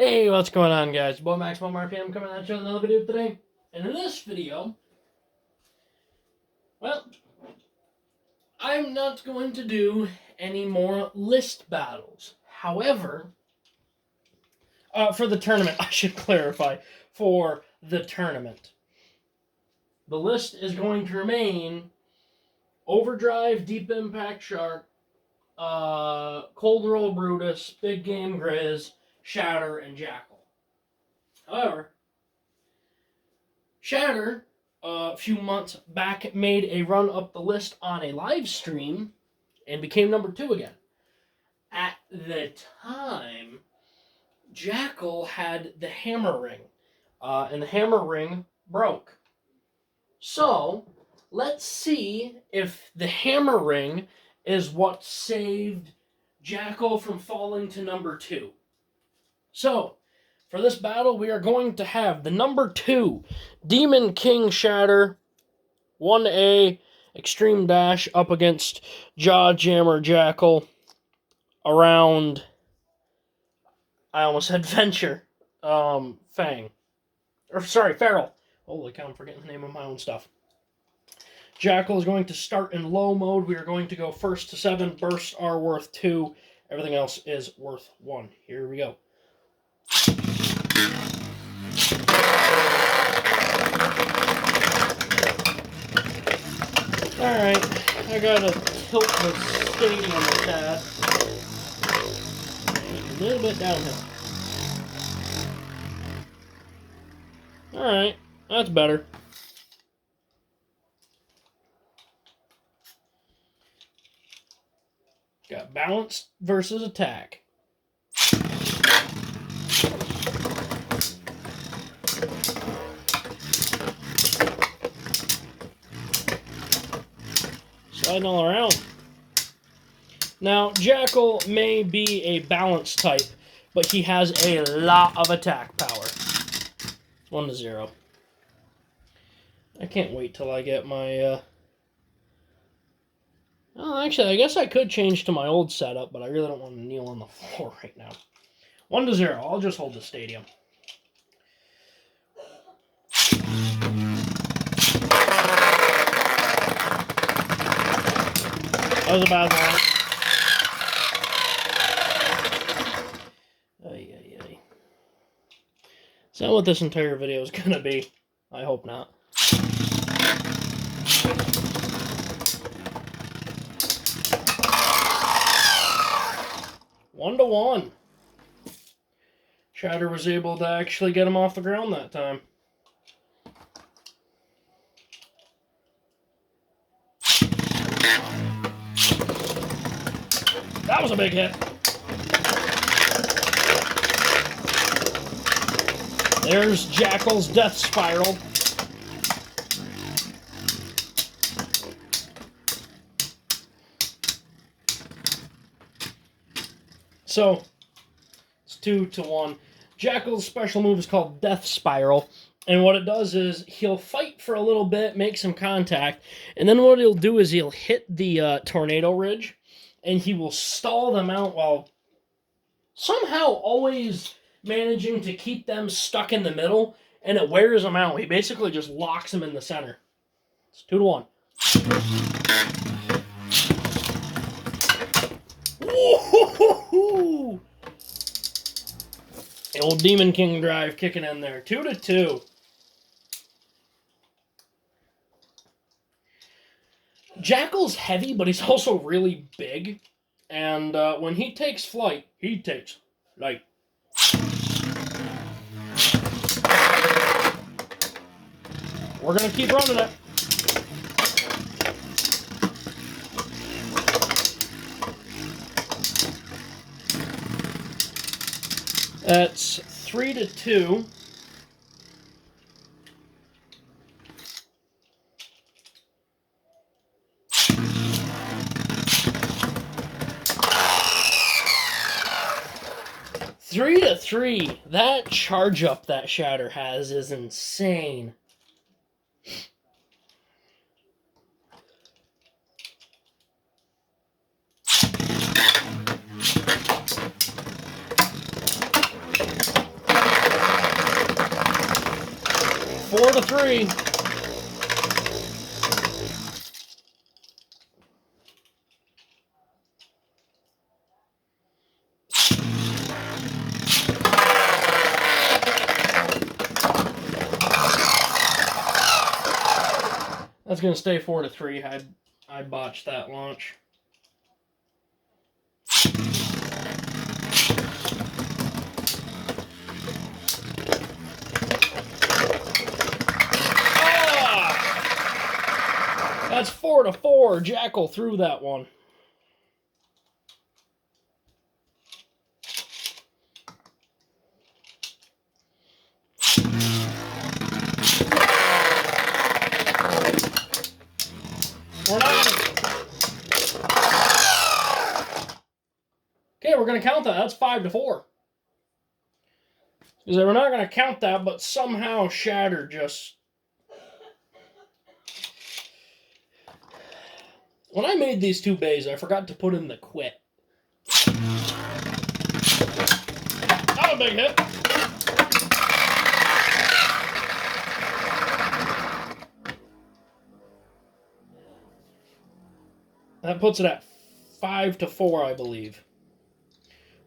Hey, what's going on, guys? Boy Maximum RPM coming at you with another video today. And in this video, well, I'm not going to do any more list battles. However, for the tournament, I should clarify, for the tournament, the list is going to remain Overdrive, Deep Impact Shark, Cold Roll Brutus, Big Game Grizz, Shatter, and Jackal. However, Shatter, a few months back, made a run up the list on a live stream and became number 2 again. At the time, Jackal had the hammer ring, and the hammer ring broke. So, let's see if the hammer ring is what saved Jackal from falling to number 2. So, for this battle, we are going to have the number 2 Demon King Shatter 1A Extreme Dash up against Jaw Jammer Jackal around, I almost said Venture, Fang. Feral. Holy cow, I'm forgetting the name of my own stuff. Jackal is going to start in low mode. We are going to go first to 7. Bursts are worth 2. Everything else is worth 1. Here we go. Alright, I gotta tilt the stadium a tad. A little bit downhill. Alright, that's better. Got balance versus attack. Sliding all around. Now, Jackal may be a balance type, but he has a lot of attack power. 1-0. I can't wait till I get my, Oh, actually, I guess I could change to my old setup, but I really don't want to kneel on the floor right now. 1-0. I'll just hold the stadium. That was a bad one. Is that what this entire video is going to be? I hope not. One to 1. Shatter was able to actually get him off the ground that time. That was a big hit. There's Jackal's death spiral. So, it's 2 to 1. Jackal's special move is called Death Spiral. And what it does is he'll fight for a little bit, make some contact, and then what he'll do is he'll hit the tornado ridge, and he will stall them out while somehow always managing to keep them stuck in the middle, and it wears them out. He basically just locks them in the center. It's 2 to 1. Woo-hoo-hoo-hoo! The old Demon King drive kicking in there. 2 to 2. Jackal's heavy, but he's also really big. And when he takes flight, he takes flight. We're going to keep running it. That's 3 to 2. Three to 3. That charge up that Shatter has is insane. 4-3. That's going to stay 4-3. I botched that launch. That's 4-4. Jackal threw that one. Okay, we're going to count that. That's 5-4. Because we're not going to count that, but somehow Shatter just... When I made these two bays, I forgot to put in the quit. Not a big hit. That puts it at 5-4, I believe.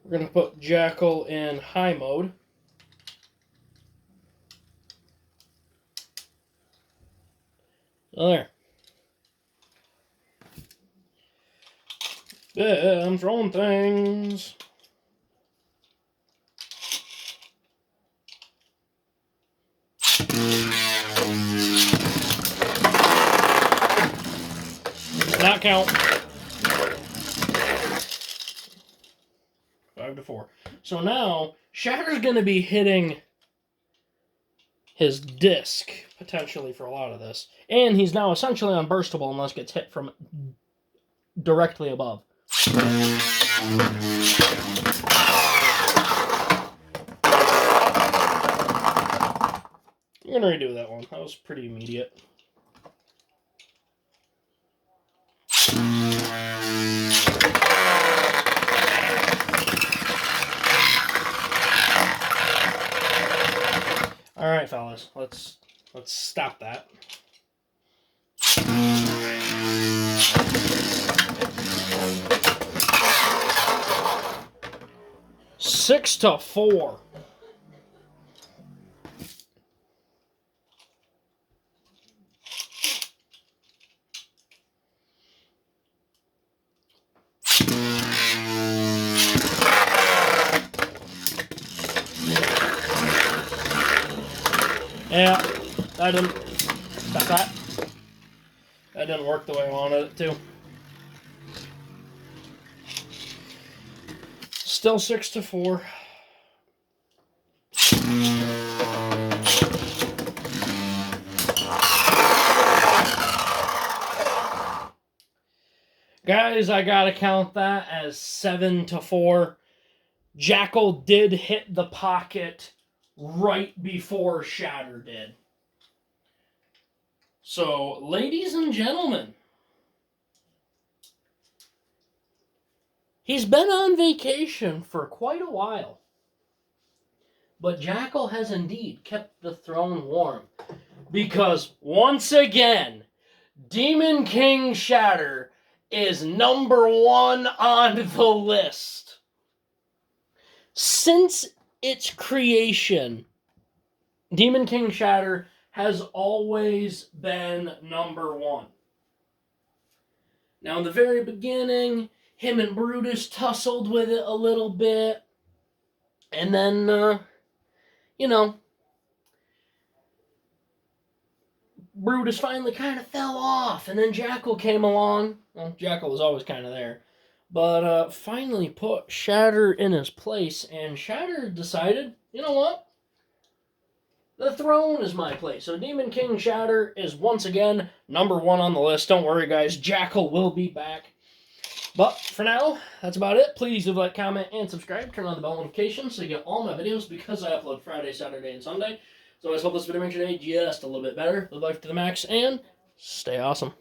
We're going to put Jackal in high mode. Oh, there. Yeah, I'm throwing things. Not count. 5-4. So now, Shatter's going to be hitting his disc, potentially, for a lot of this. And he's now essentially unburstable unless gets hit from directly above. I'm going to redo that one. That was pretty immediate. All right, fellas, let's stop that. Six to 4. Yeah, that didn't. Stop that. That didn't work the way I wanted it to. Still 6-4. Guys, I gotta count that as 7-4. Jackal did hit the pocket right before Shatter did. So, ladies and gentlemen, he's been on vacation for quite a while. But Jackal has indeed kept the throne warm. Because, once again, Demon King Shatter is #1 on the list. Since its creation, Demon King Shatter has always been #1. Now, in the very beginning, him and Brutus tussled with it a little bit. And then, Brutus finally kind of fell off. And then Jackal came along. Well, Jackal was always kind of there. But finally put Shatter in his place. And Shatter decided, you know what? The throne is my place. So Demon King Shatter is once again #1 on the list. Don't worry, guys. Jackal will be back. But for now, that's about it. Please leave a like, comment, and subscribe. Turn on the bell notifications so you get all my videos because I upload Friday, Saturday, and Sunday. So I just hope this video makes your day just a little bit better. Live life to the max and stay awesome.